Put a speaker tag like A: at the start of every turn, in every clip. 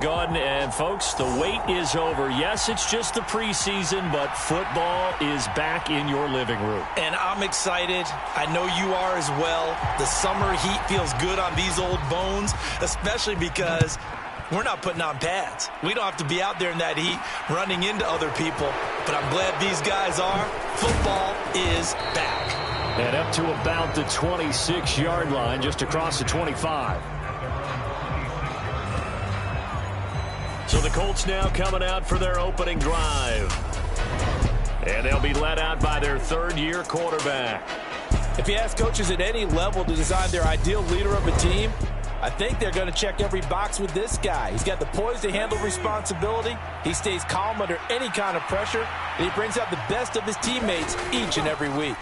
A: Gone, and folks, the wait is over. Yes, it's just the preseason, but football is back in your living room.
B: And I'm excited. I know you are as well. The summer heat feels good on these old bones, especially because we're not putting on pads. We don't have to be out there in that heat running into other people, but I'm glad these guys are. Football is back.
A: And up to about the 26-yard line, just across the 25. So the Colts now coming out for their opening drive. And they'll be led out by their third-year quarterback.
B: If you ask coaches at any level to design their ideal leader of a team, I think they're going to check every box with this guy. He's got the poise to handle responsibility. He stays calm under any kind of pressure, and he brings out the best of his teammates each and every week.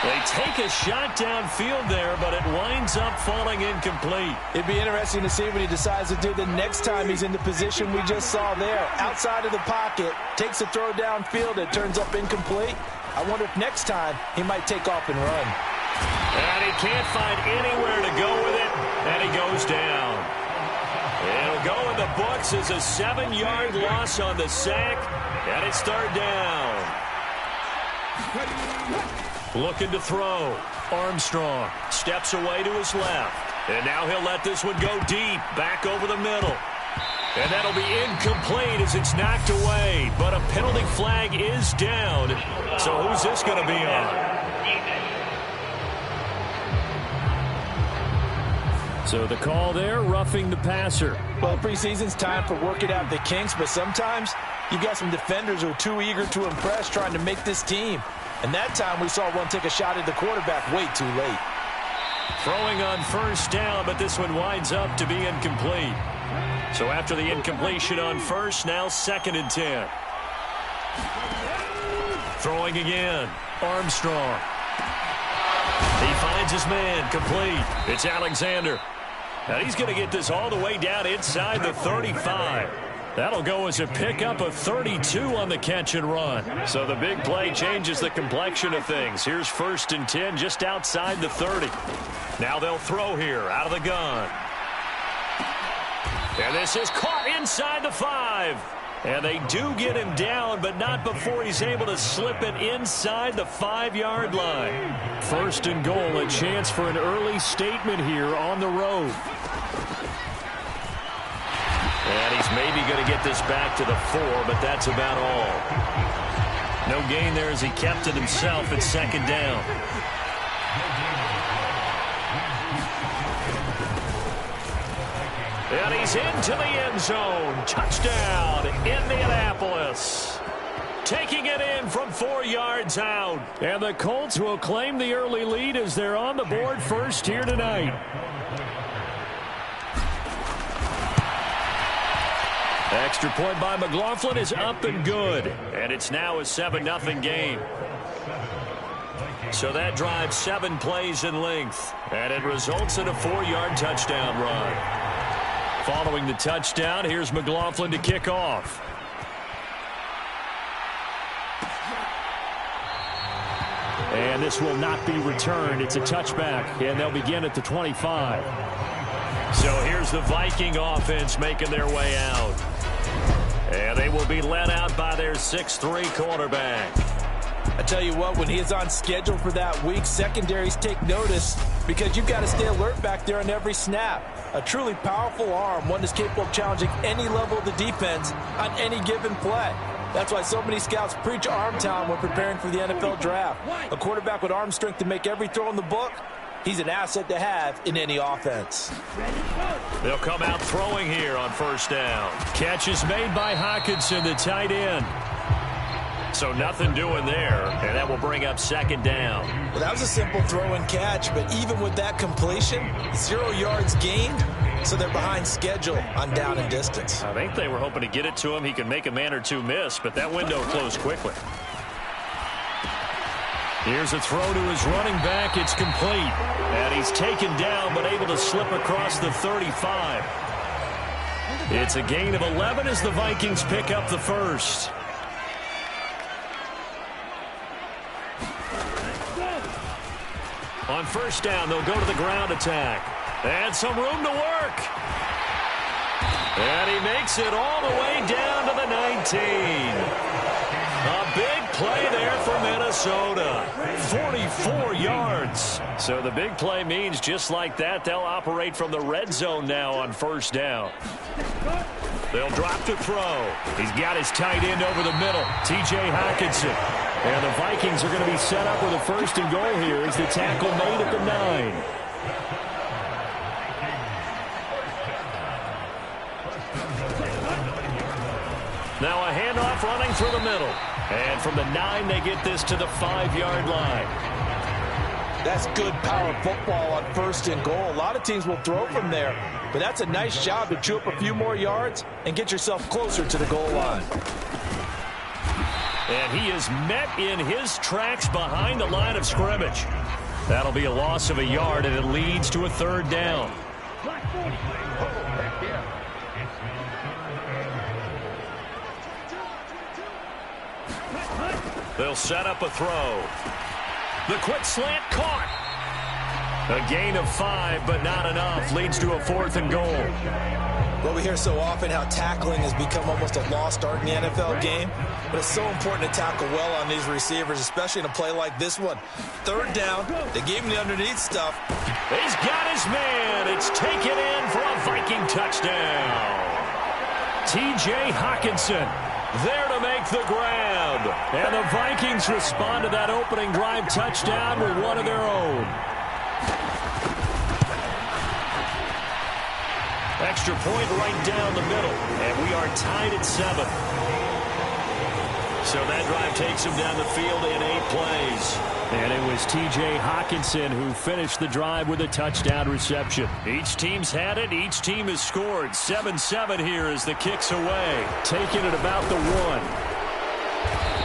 A: They take a shot downfield there, but it winds up falling incomplete.
B: It'd be interesting to see what he decides to do the next time he's in the position we just saw there. Outside of the pocket, takes a throw downfield, it turns up incomplete. I wonder if next time he might take off and run.
A: And he can't find anywhere to go with it, and he goes down. It'll go in the books as a 7-yard loss on the sack, and it's third down. Looking to throw. Armstrong steps away to his left. And now he'll let this one go deep, back over the middle. And that'll be incomplete as it's knocked away. But a penalty flag is down. So who's this going to be on? So the call there, roughing the passer.
B: Well, preseason's time for working out the kinks, but sometimes you've got some defenders who are too eager to impress trying to make this team. And that time we saw one take a shot at the quarterback way too late.
A: Throwing on first down, but this one winds up to be incomplete. So after the incompletion on first, now 2nd and 10. Throwing again. Armstrong. He finds his man, complete. It's Alexander. Now he's going to get this all the way down inside the 35. That'll go as a pickup of 32 on the catch and run. So the big play changes the complexion of things. Here's 1st and 10 just outside the 30. Now they'll throw here out of the gun. And this is caught inside the 5. And they do get him down, but not before he's able to slip it inside the 5-yard line. 1st and goal, a chance for an early statement here on the road. And he's maybe going to get this back to the 4, but that's about all. No gain there as he kept it himself at 2nd down. And he's into the end zone. Touchdown, Indianapolis. Taking it in from 4 yards out. And the Colts will claim the early lead as they're on the board first here tonight. Extra point by McLaughlin is up and good. And it's now a 7-0 game. So that drives 7 plays in length. And it results in a 4-yard touchdown run. Following the touchdown, here's McLaughlin to kick off. And this will not be returned. It's a touchback, and they'll begin at the 25. So here's the Viking offense making their way out. And they will be led out by their 6'3" quarterback.
B: I tell you what, when he is on schedule for that week, secondaries take notice because you've got to stay alert back there on every snap. A truly powerful arm, one that's capable of challenging any level of the defense on any given play. That's why so many scouts preach arm talent when preparing for the NFL draft. A quarterback with arm strength to make every throw in the book, he's an asset to have in any offense.
A: They'll come out throwing here on 1st down. Catch is made by Hockenson, the tight end. So nothing doing there, and that will bring up 2nd down.
B: Well, that was a simple throw and catch, but even with that completion, 0 yards gained, so they're behind schedule on down and distance.
A: I think they were hoping to get it to him. He could make a man or two miss, but that window closed quickly. Here's a throw to his running back. It's complete. And he's taken down, but able to slip across the 35. It's a gain of 11 as the Vikings pick up the 1st. On 1st down, they'll go to the ground attack. And some room to work. And he makes it all the way down to the 19. A big play there for Minnesota. 44 yards. So the big play means just like that, they'll operate from the red zone now on first down. They'll drop to throw. He's got his tight end over the middle, T.J. Hockenson. And the Vikings are going to be set up with a first and goal here as the tackle made at the 9. Now a handoff running through the middle. And from the 9, they get this to the 5-yard line.
B: That's good power football on first and goal. A lot of teams will throw from there. But that's a nice job to chew up a few more yards and get yourself closer to the goal line.
A: And he is met in his tracks behind the line of scrimmage. That'll be a loss of a yard, and it leads to a third down. They'll set up a throw. The quick slant caught. A gain of 5, but not enough. Leads to a 4th and goal.
B: Well, we hear so often how tackling has become almost a lost art in the NFL game. But it's so important to tackle well on these receivers, especially in a play like this one. Third down. They gave him the underneath stuff.
A: He's got his man. It's taken in for a Viking touchdown. T.J. Hockenson there to make the grab. And the Vikings respond to that opening drive touchdown with one of their own. Extra point right down the middle. And we are tied at 7. So that drive takes him down the field in 8 plays. And it was T.J. Hockenson who finished the drive with a touchdown reception. Each team's had it. Each team has scored. 7-7 here as the kick's away. Taking it about the 1.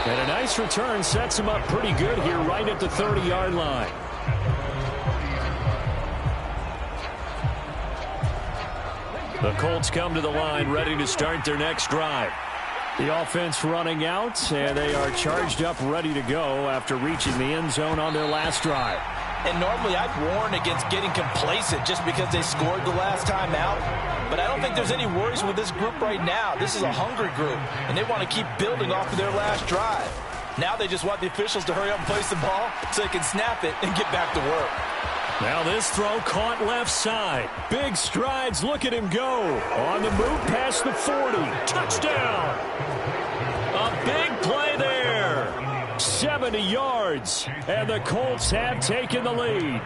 A: And a nice return sets him up pretty good here right at the 30-yard line. The Colts come to the line ready to start their next drive. The offense running out, and they are charged up, ready to go after reaching the end zone on their last drive.
B: And normally I'd warn against getting complacent just because they scored the last time out. But I don't think there's any worries with this group right now. This is a hungry group, and they want to keep building off of their last drive. Now they just want the officials to hurry up and place the ball so they can snap it and get back to work.
A: Now this throw caught left side. Big strides. Look at him go. On the move past the 40. Touchdown. A big play there. 70 yards. And the Colts have taken the lead.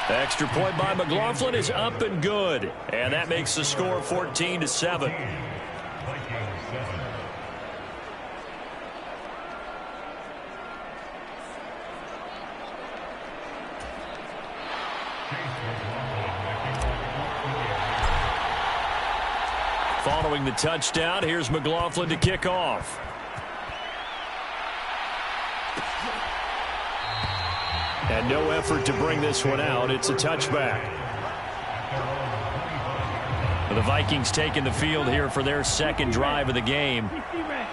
A: Extra point by McLaughlin is up and good. And that makes the score 14-7. Following the touchdown, here's McLaughlin to kick off. And no effort to bring this one out. It's a touchback. The Vikings taking the field here for their second drive of the game.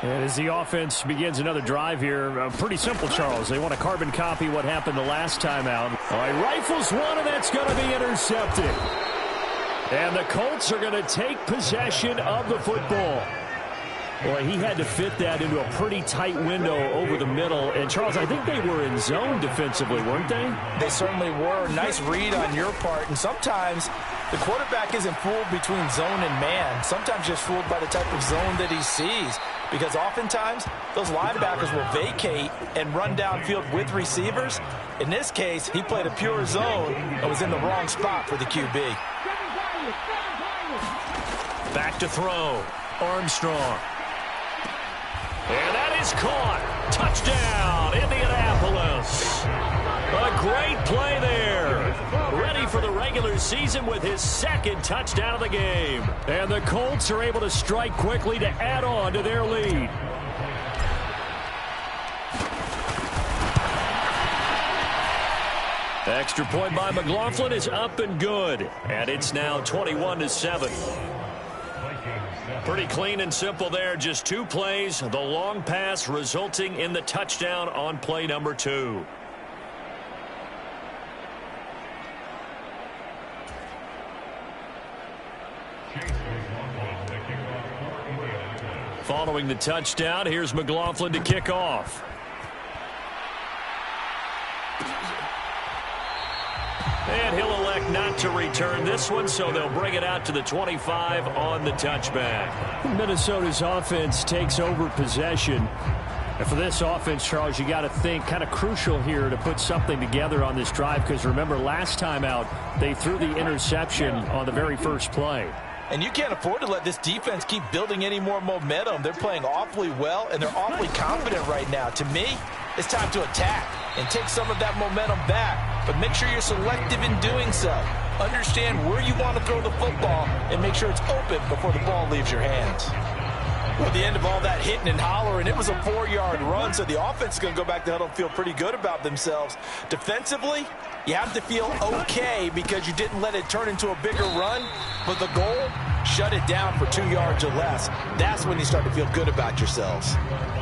A: And as the offense begins another drive here, pretty simple, Charles. They want to carbon copy what happened the last time out. He rifles one, and that's going to be intercepted. And the Colts are going to take possession of the football. Boy, he had to fit that into a pretty tight window over the middle. And, Charles, I think they were in zone defensively, weren't they?
B: They certainly were. Nice read on your part. And sometimes the quarterback isn't fooled between zone and man. Sometimes just fooled by the type of zone that he sees. Because oftentimes, those linebackers will vacate and run downfield with receivers. In this case, he played a pure zone and was in the wrong spot for the QB.
A: Back to throw. Armstrong. And that is caught. Touchdown, Indianapolis. A great play there. Ready for the regular season with his second touchdown of the game. And the Colts are able to strike quickly to add on to their lead. Extra point by McLaughlin is up and good. And it's now 21-7. Pretty clean and simple there. Just 2 plays. The long pass resulting in the touchdown on play number 2. Following the touchdown, here's McLaughlin to kick off. And he'll elect not to return this one, so they'll bring it out to the 25 on the touchback.
C: Minnesota's offense takes over possession. And for this offense, Charles, you got to think kind of crucial here to put something together on this drive, because remember last time out they threw the interception on the very first play.
B: And you can't afford to let this defense keep building any more momentum. They're playing awfully well, and they're awfully confident right now. To me, it's time to attack and take some of that momentum back. But make sure you're selective in doing so. Understand where you want to throw the football and make sure it's open before the ball leaves your hands. Well, at the end of all that hitting and hollering, it was a 4-yard run, so the offense is going to go back to huddle and feel pretty good about themselves. Defensively, you have to feel okay because you didn't let it turn into a bigger run, but the goal, shut it down for 2 yards or less. That's when you start to feel good about yourselves.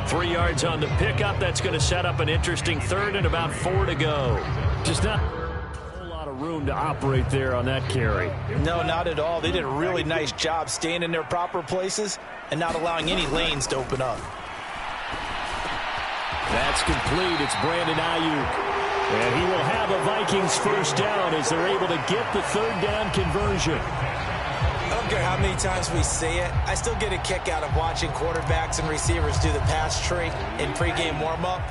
A: 3 yards on the pickup. That's going to set up an interesting third and about 4 to go.
C: Just not a whole lot of room to operate there on that carry.
B: No, not at all. They did a really nice job staying in their proper places and not allowing any lanes to open up.
C: That's complete. It's Brandon Ayuk.
A: And he will have a Vikings first down as they're able to get the third down conversion.
D: I don't care how many times we say it, I still get a kick out of watching quarterbacks and receivers do the pass tree in pregame warm-up.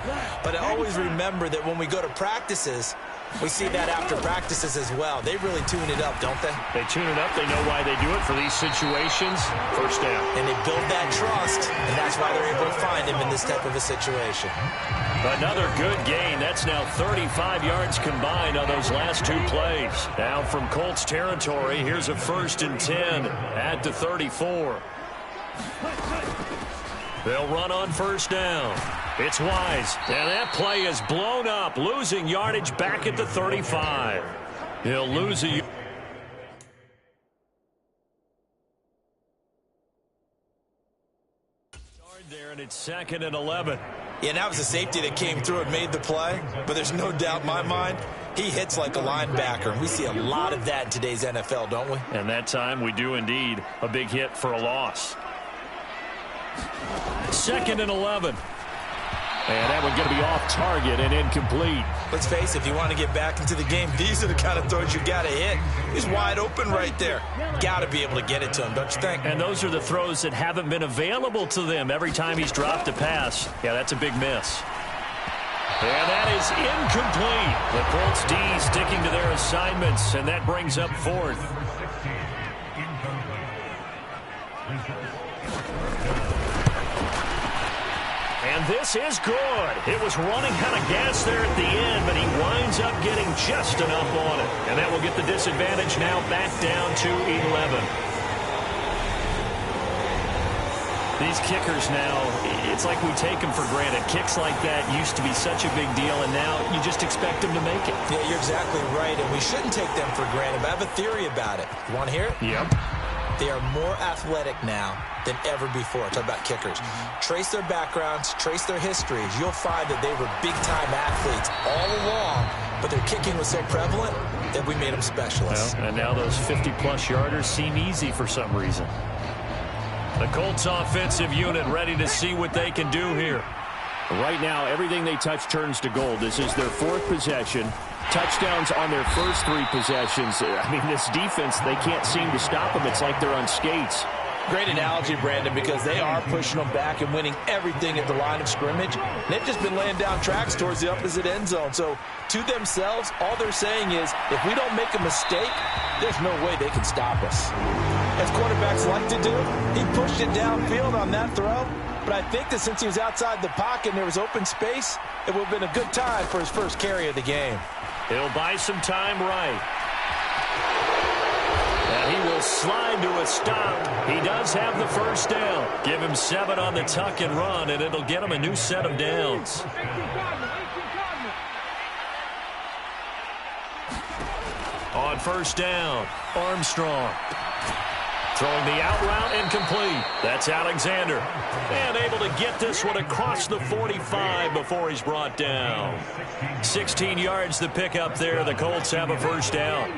D: But I always remember that when we go to practices, we see that after practices as well. They really tune it up, don't they?
A: They tune it up. They know why they do it for these situations. First down.
D: And they build that trust, and that's why they're able to find him in this type of a situation.
A: Another good gain. That's now 35 yards combined on those last 2 plays. Now from Colts territory, here's a 1st and 10 at the 34. They'll run on first down. It's Wise, and that play is blown up, losing yardage back at the 35. He'll lose a yard there, and it's 2nd and 11.
D: Yeah, that was a safety that came through and made the play, but there's no doubt in my mind he hits like a linebacker. We see a lot of that in today's NFL, don't we?
A: And that time we do indeed. A big hit for a loss. 2nd and 11. And that one's going to be off target and incomplete.
D: Let's face it, if you want to get back into the game, these are the kind of throws you got to hit. He's wide open right there. Got to be able to get it to him, don't you think?
A: And those are the throws that haven't been available to them every time he's dropped a pass. Yeah, that's a big miss. And that is incomplete. The Colts D sticking to their assignments, and that brings up 4th. And this is good. It was running out of gas there at the end, but he winds up getting just enough on it. And that will get the disadvantage now back down to 11. These kickers now, it's like we take them for granted. Kicks like that used to be such a big deal, and now you just expect them to make it.
D: Yeah, you're exactly right, and we shouldn't take them for granted. But I have a theory about it. You want to hear it?
A: Yep.
D: They are more athletic now than ever before. Talk about kickers. Trace their backgrounds, trace their histories. You'll find that they were big-time athletes all along, but their kicking was so prevalent that we made them specialists.
A: Well, and now those 50-plus yarders seem easy for some reason. The Colts offensive unit ready to see what they can do here.
C: Right now, everything they touch turns to gold. This is their 4th possession. Touchdowns on their first 3 possessions. I mean, this defense, they can't seem to stop them. It's like they're on skates.
B: Great analogy, Brandon, because they are pushing them back and winning everything at the line of scrimmage. They've just been laying down tracks towards the opposite end zone. So, to themselves, all they're saying is, if we don't make a mistake, there's no way they can stop us. As quarterbacks like to do, he pushed it downfield on that throw. But I think that since he was outside the pocket and there was open space, it would have been a good time for his first carry of the game.
A: He'll buy some time right. And he will slide to a stop. He does have the first down. Give him 7 on the tuck and run, and it'll get him a new set of downs. On first down, Armstrong. Throwing the out route incomplete. That's Alexander. And able to get this one across the 45 before he's brought down. 16 yards the pickup there. The Colts have a first down.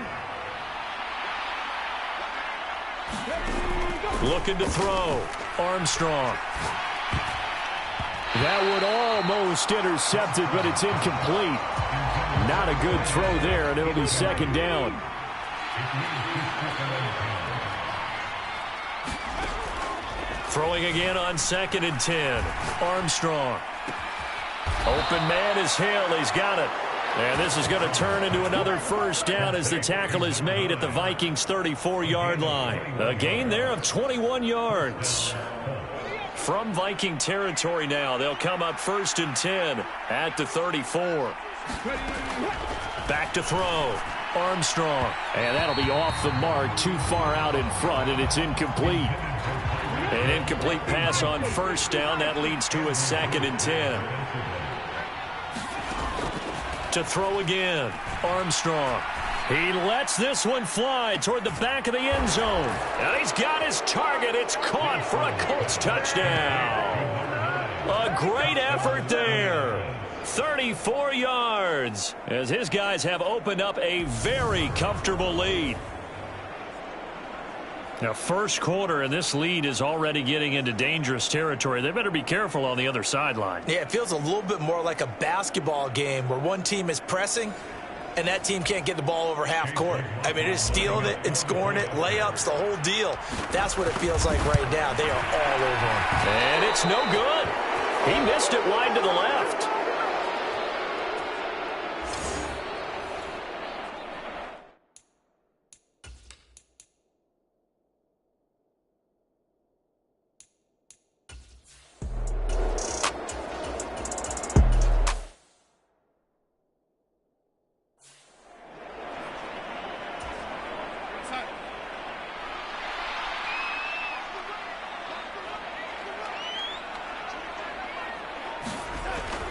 A: Looking to throw. Armstrong.
C: That would almost intercepted, but it's incomplete. Not a good throw there, and it'll be second down.
A: Throwing again on 2nd and 10. Armstrong. Open man is Hill. He's got it. And this is going to turn into another first down as the tackle is made at the Vikings' 34-yard line. A gain there of 21 yards. From Viking territory now, they'll come up 1st and 10 at the 34. Back to throw. Armstrong.
C: And that'll be off the mark, too far out in front, and it's incomplete.
A: An incomplete pass on first down. That leads to a 2nd and 10. To throw again. Armstrong. He lets this one fly toward the back of the end zone. And he's got his target. It's caught for a Colts touchdown. A great effort there. 34 yards as his guys have opened up a very comfortable lead. Now, first quarter, and this lead is already getting into dangerous territory. They better be careful on the other sideline.
D: Yeah, it feels a little bit more like a basketball game where one team is pressing and that team can't get the ball over half court. I mean, it is stealing it and scoring it, layups, the whole deal. That's what it feels like right now. They are all over him.
A: And it's no good. He missed it wide to the left.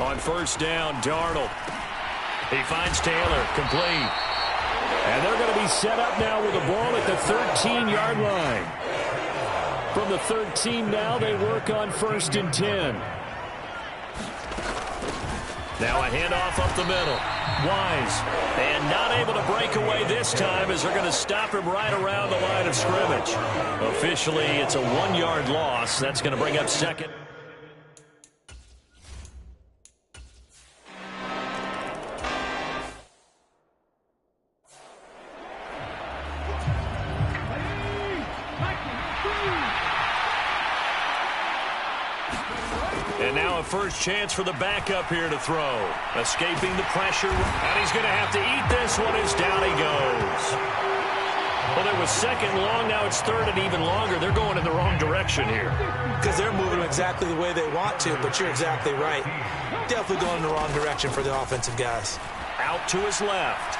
A: On first down, Darnold. He finds Taylor, complete.
C: And they're going to be set up now with the ball at the 13-yard line. From the 13 now, they work on 1st and 10.
A: Now a handoff up the middle. Wise. And not able to break away this time as they're going to stop him right around the line of scrimmage. Officially, it's a 1-yard loss. That's going to bring up 2nd. And now a first chance for the backup here to throw. Escaping the pressure. And he's going to have to eat this one as down he goes. Well, it was 2nd and long. Now it's 3rd and even longer. They're going in the wrong direction here.
D: Because they're moving exactly the way they want to, but you're exactly right. Definitely going in the wrong direction for the offensive guys.
A: Out to his left.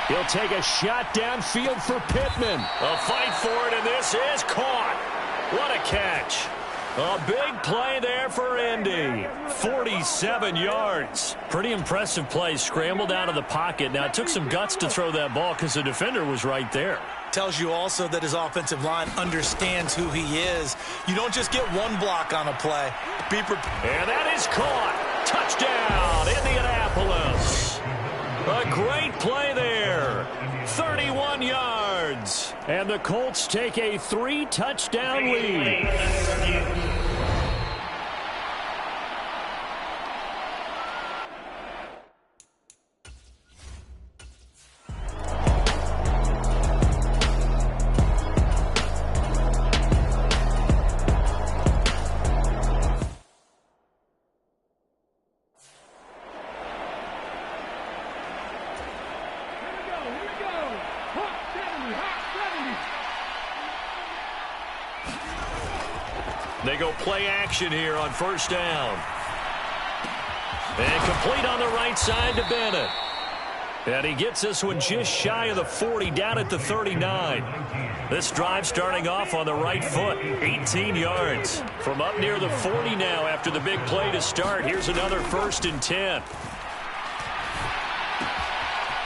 C: He'll take a shot downfield for Pittman.
A: A fight for it, and this is caught. What a catch. A big play there for Indy. 47 yards. Pretty impressive play. Scrambled out of the pocket. Now, it took some guts to throw that ball because the defender was right there.
D: Tells you also that his offensive line understands who he is. You don't just get one block on a play. Be prepared.
A: And that is caught. Touchdown, Indianapolis. A great play there. 31 yards.
C: And the Colts take a 3-touchdown lead.
A: They go play action here on first down. And complete on the right side to Bennett. And he gets this one just shy of the 40, down at the 39. This drive starting off on the right foot, 18 yards. From up near the 40 now after the big play to start. Here's another 1st and 10.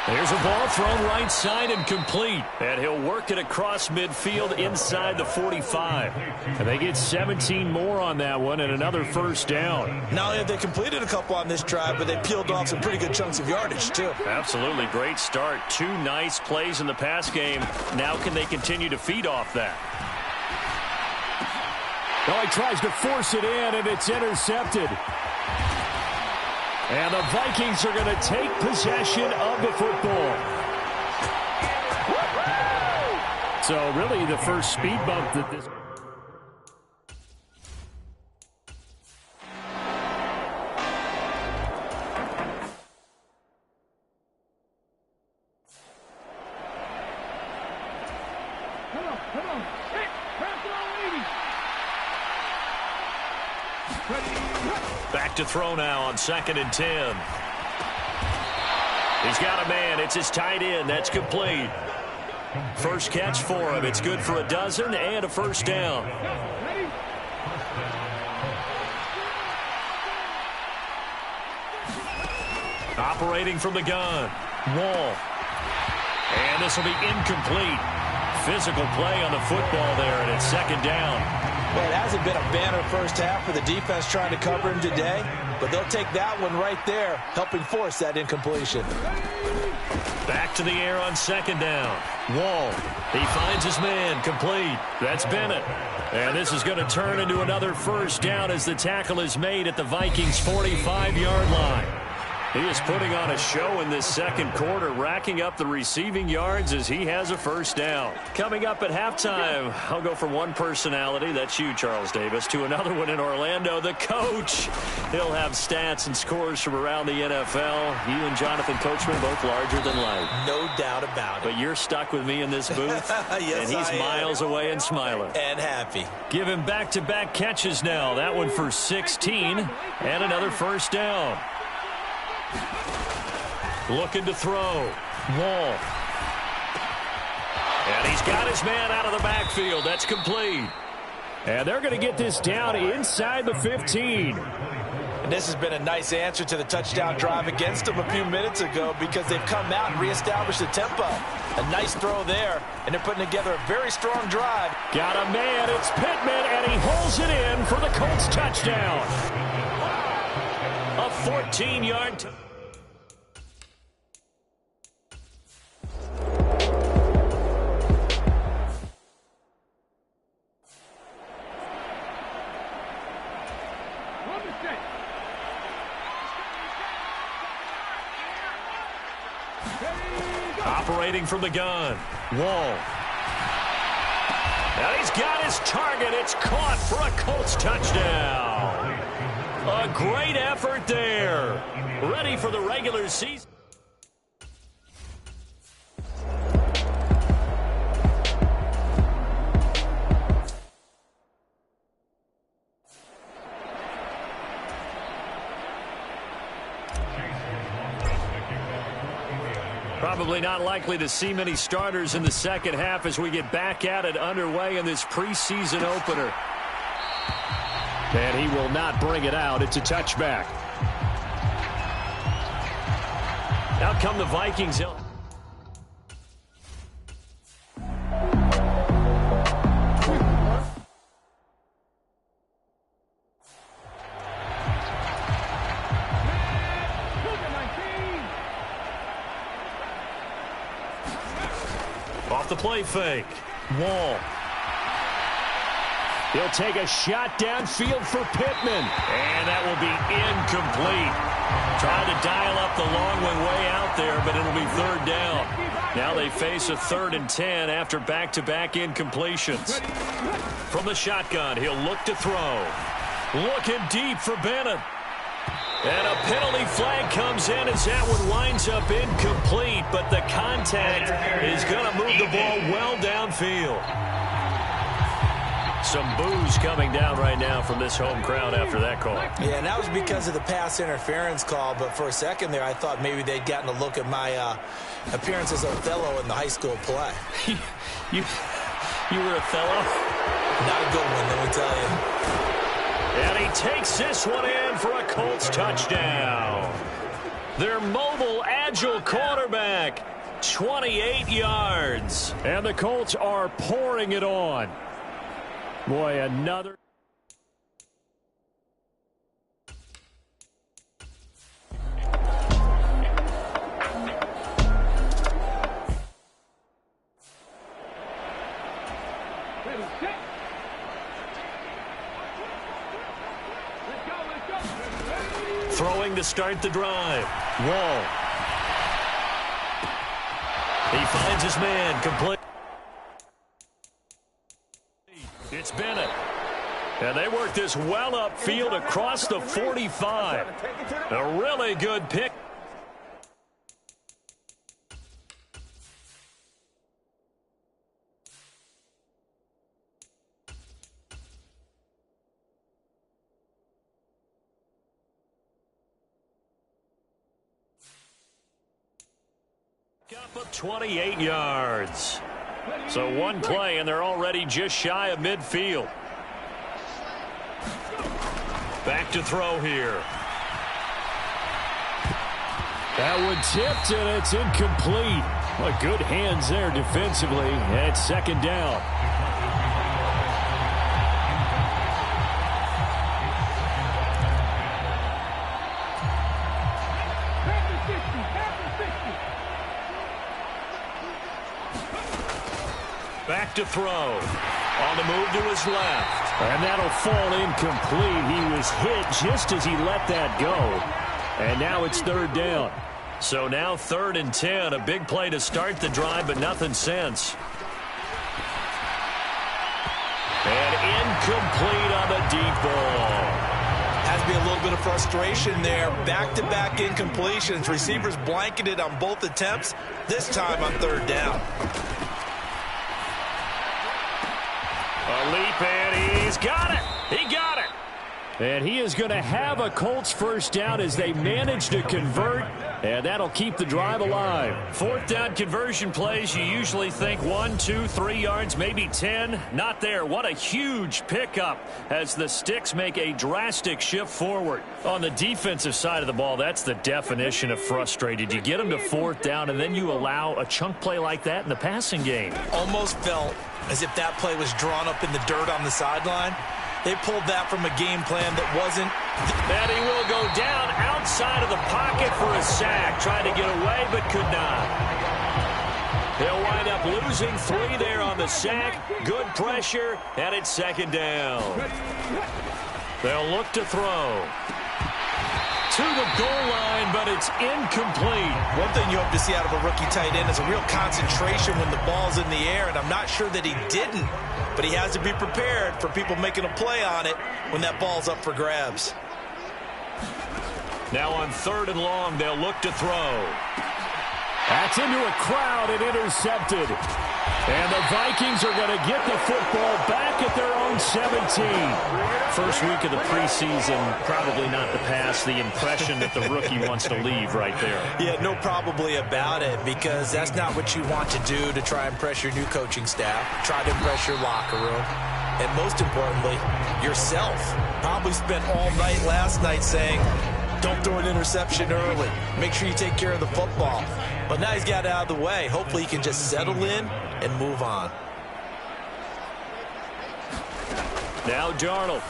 A: There's a ball thrown right side and complete. And he'll work it across midfield inside the 45.
C: And they get 17 more on that one and another first down.
D: Not only have they completed a couple on this drive, but they peeled off some pretty good chunks of yardage, too.
A: Absolutely. Great start. 2 nice plays in the pass game. Now can they continue to feed off that?
C: Oh, he tries to force it in, and it's intercepted. And the Vikings are going to take possession of the football. So really the first speed bump that this...
E: Come on. Hey, pass it on, 80.
A: Back to throw now on 2nd and 10. He's got a man. It's his tight end. That's complete. First catch for him. It's good for a dozen and a first down. Operating from the gun. Wall. And this will be incomplete. Physical play on the football there, and it's 2nd down.
B: Well, it hasn't been a banner first half for the defense trying to cover him today, but they'll take that one right there, helping force that incompletion.
A: Back to the air on 2nd down. Wall. He finds his man. Complete. That's Bennett. And this is going to turn into another first down as the tackle is made at the Vikings' 45-yard line. He is putting on a show in this second quarter, racking up the receiving yards as he has a first down. Coming up at halftime, I'll go from one personality, that's you, Charles Davis, to another one in Orlando, the coach. He'll have stats and scores from around the NFL. You and Jonathan Coachman both larger than life.
D: No doubt about it.
A: But you're stuck with me in this booth,
D: yes,
A: and he's miles away and smiling.
D: And happy.
A: Give him back-to-back catches now. That one for 16 and another first down. Looking to throw. Wall. And he's got his man out of the backfield. That's complete.
C: And they're going to get this down inside the 15.
B: And this has been a nice answer to the touchdown drive against them a few minutes ago because they've come out and reestablished the tempo. A nice throw there, and they're putting together a very strong drive.
C: Got a man. It's Pittman, and he holds it in for the Colts touchdown.
A: A 14-yard... Operating from the gun. Wall. And he's got his target. It's caught for a Colts touchdown. A great effort there. Ready for the regular season. Probably not likely to see many starters in the second half as we get back at it underway in this preseason opener.
C: And he will not bring it out. It's a touchback.
A: Out come the Vikings. Off the play fake. Wall.
C: He'll take a shot downfield for Pittman.
A: And that will be incomplete. Trying to dial up the long way out there, but it'll be 3rd down. Now they face a 3rd and 10 after back-to-back incompletions. From the shotgun, he'll look to throw. Looking deep for Bennett. And a penalty flag comes in as that one winds up incomplete, but the contact is going to move the ball well downfield. Some boos coming down right now from this home crowd after that call.
D: Yeah, and that was because of the pass interference call, but for a second there I thought maybe they'd gotten a look at my appearance as Othello in the high school play.
A: You were Othello?
D: Not a good one, let me tell you.
A: And he takes this one in for a Colts touchdown. Their mobile, agile quarterback, 28 yards.
C: And the Colts are pouring it on. Boy, another...
A: Throwing to start the drive. Wall. He finds his man complete. It's Bennett. And they work this well upfield across the 45. A really good pick. Up 28 yards. So one play, and they're already just shy of midfield. Back to throw here.
C: That one tipped, and it's incomplete. Well, good hands there defensively. And it's second down.
A: Back to throw. On the move to his left.
C: And that'll fall incomplete. He was hit just as he let that go. And now it's third down.
A: So now 3rd and 10. A big play to start the drive, but nothing since. And incomplete on the deep ball.
B: Has to be a little bit of frustration there. Back-to-back incompletions. Receivers blanketed on both attempts. This time on 3rd down.
A: A leap, and he's got it. He got it.
C: And he is going to have a Colts first down as they manage to convert, and that'll keep the drive alive.
A: 4th down conversion plays, you usually think 1, 2, 3 yards, maybe 10. Not there. What a huge pickup as the sticks make a drastic shift forward. On the defensive side of the ball, that's the definition of frustrated. You get them to 4th down, and then you allow a chunk play like that in the passing game.
B: Almost felt as if that play was drawn up in the dirt on the sideline. They pulled that from a game plan that wasn't.
A: And he will go down outside of the pocket for a sack. Tried to get away, but could not. They'll wind up losing 3 there on the sack. Good pressure, and it's second down. They'll look to throw. To the goal line, but it's incomplete.
B: One thing you hope to see out of a rookie tight end is a real concentration when the ball's in the air, and I'm not sure that he didn't, but he has to be prepared for people making a play on it when that ball's up for grabs.
A: Now on 3rd and long, they'll look to throw.
C: That's into a crowd and intercepted. And the Vikings are going to get the football back at their own 17.
A: First week of the preseason, probably not the pass, the impression that the rookie wants to leave right there.
B: Yeah, no probably about it, because that's not what you want to do to try and press your new coaching staff, try to impress your locker room, and most importantly, yourself. Probably spent all night last night saying, don't throw an interception early. Make sure you take care of the football. But now he's got it out of the way. Hopefully he can just settle in and move on.
A: Now Darnold.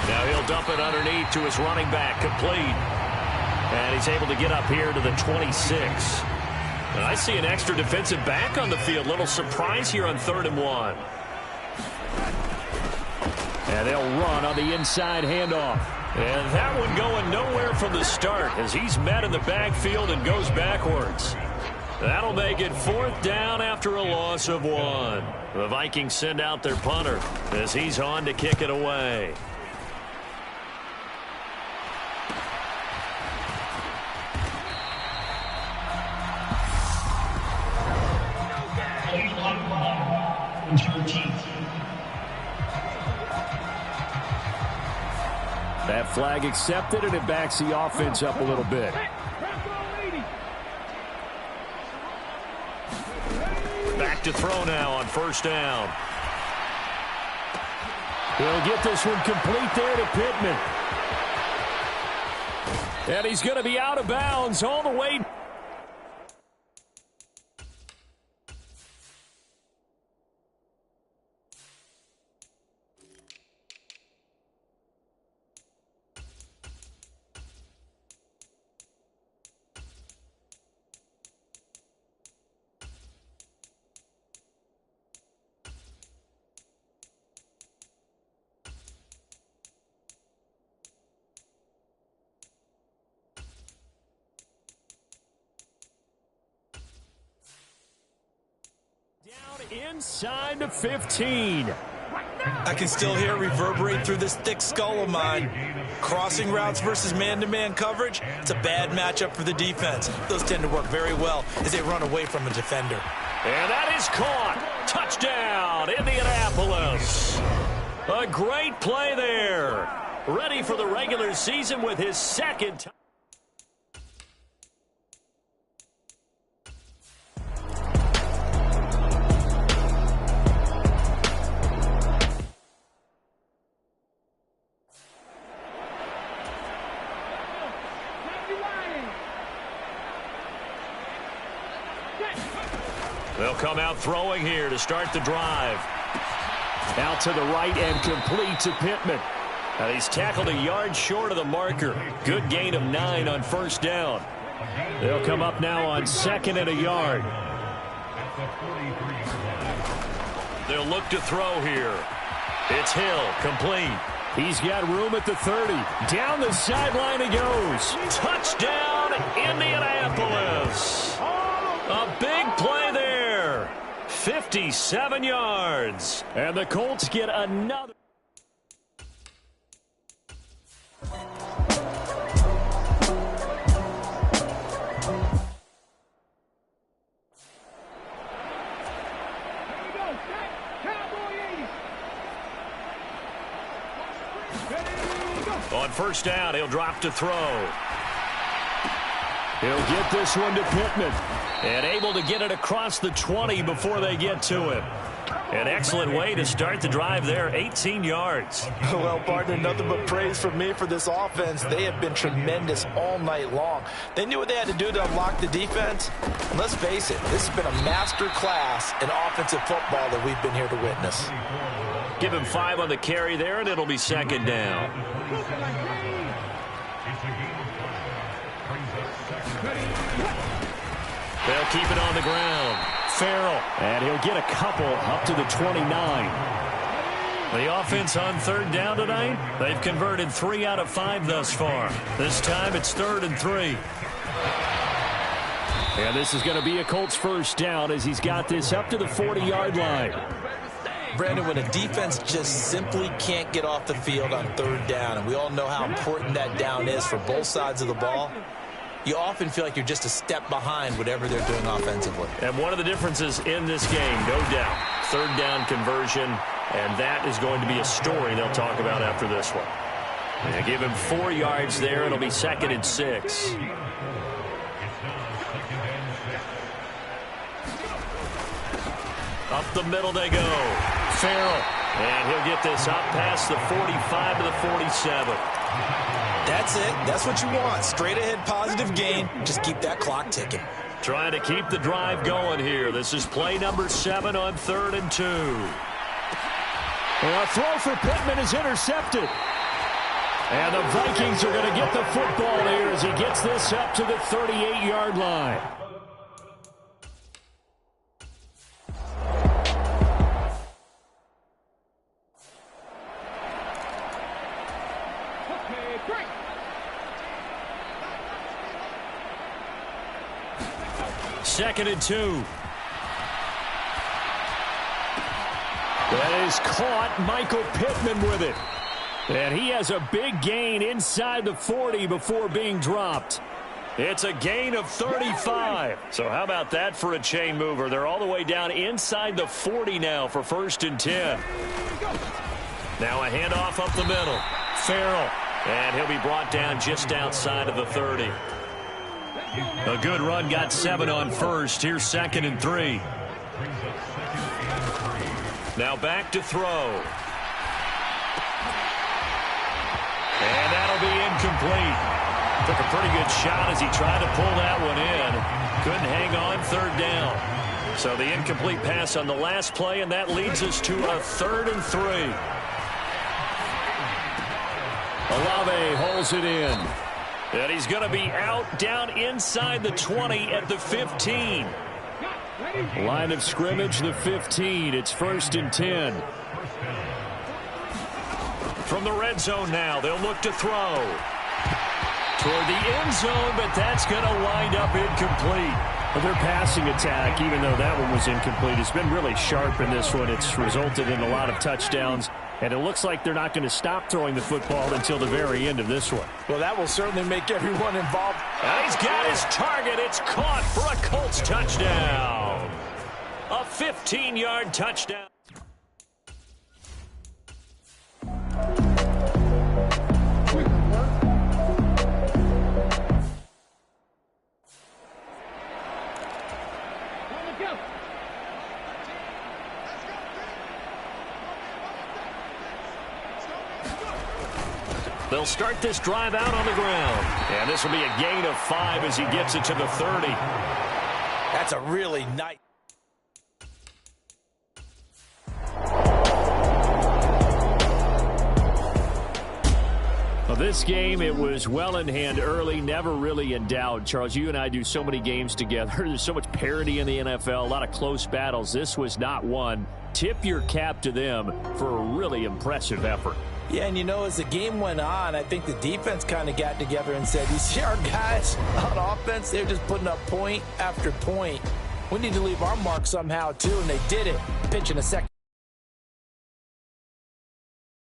A: Now he'll dump it underneath to his running back, complete. And he's able to get up here to the 26. And I see an extra defensive back on the field. Little surprise here on 3rd and 1.
C: And they'll run on the inside handoff.
A: And that one going nowhere from the start as he's met in the backfield and goes backwards. That'll make it 4th down after a loss of 1. The Vikings send out their punter as he's on to kick it away.
C: That flag accepted, and it backs the offense up a little bit.
A: Back to throw now on 1st down.
C: He'll get this one complete there to Pittman. And he's going to be out of bounds all the way. Inside the 15.
D: I can still hear it reverberate through this thick skull of mine. Crossing routes versus man-to-man coverage, it's a bad matchup for the defense. Those tend to work very well as they run away from a defender.
A: And that is caught. Touchdown, Indianapolis. A great play there. Ready for the regular season with his second time. They'll come out throwing here to start the drive.
C: Out to the right and complete to Pittman.
A: And he's tackled a yard short of the marker. Good gain of 9 on first down.
C: They'll come up now on 2nd and a yard.
A: They'll look to throw here. It's Hill, complete.
C: He's got room at the 30. Down the sideline he goes.
A: Touchdown, Indianapolis. A big play there. 57 yards.
C: And the Colts get another.
A: On first down, he'll drop to throw.
C: He'll get this one to Pittman.
A: And able to get it across the 20 before they get to him. An excellent way to start the drive there, 18 yards.
B: Well, partner, nothing but praise from me for this offense. They have been tremendous all night long. They knew what they had to do to unlock the defense. And let's face it, this has been a master class in offensive football that we've been here to witness.
A: Give him 5 on the carry there, and it'll be second down. They'll keep it on the ground.
C: Farrell, and he'll get a couple up to the 29.
A: The offense on third down tonight, they've converted 3 out of 5 thus far. This time it's 3rd and 3.
C: And this is going to be a Colts first down as he's got this up to the 40-yard line.
D: Brandon, when a defense just simply can't get off the field on third down, and we all know how important that down is for both sides of the ball, you often feel like you're just a step behind whatever they're doing offensively.
A: And one of the differences in this game, no doubt, third down conversion, and that is going to be a story they'll talk about after this one. They give him 4 yards there. It'll be 2nd and 6. Up the middle they go. Farrell. And he'll get this up past the 45 to the 47.
D: That's it. That's what you want. Straight ahead positive gain. Just keep that clock ticking.
A: Trying to keep the drive going here. This is play number 7 on 3rd and 2.
C: A throw for Pittman is intercepted. And the Vikings are going to get the football here as he gets this up to the 38-yard line.
A: Second and 2.
C: That is caught. Michael Pittman with it. And he has a big gain inside the 40 before being dropped.
A: It's a gain of 35. So how about that for a chain mover? They're all the way down inside the 40 now for 1st and 10. Now a handoff up the middle. Farrell. And he'll be brought down just outside of the 30. A good run, got 7 on first. Here's 2nd and 3. Now back to throw. And that'll be incomplete. Took a pretty good shot as he tried to pull that one in. Couldn't hang on, 3rd down. So the incomplete pass on the last play, and that leads us to a 3rd and 3.
C: Olave holds it in.
A: And he's going to be out down inside the 20 at the 15.
C: Line of scrimmage, the 15. It's 1st and 10.
A: From the red zone now, they'll look to throw. Toward the end zone, but that's going to wind up incomplete.
C: Well, their passing attack, even though that one was incomplete, has been really sharp in this one. It's resulted in a lot of touchdowns, and it looks like they're not going to stop throwing the football until the very end of this one.
B: Well, that will certainly make everyone involved.
A: And he's got his target. It's caught for a Colts touchdown. A 15-yard touchdown. They'll start this drive out on the ground. And this will be a gain of 5 as he gets it to the 30.
B: That's a really nice.
C: Well, this game, it was well in hand early, never really in doubt. Charles, you and I do so many games together. There's so much parity in the NFL, a lot of close battles. This was not one. Tip your cap to them for a really impressive effort.
B: Yeah, and as the game went on, I think the defense kind of got together and said, you see our guys on offense, they're just putting up point after point. We need to leave our mark somehow, too, and they did it. Pitch in a second.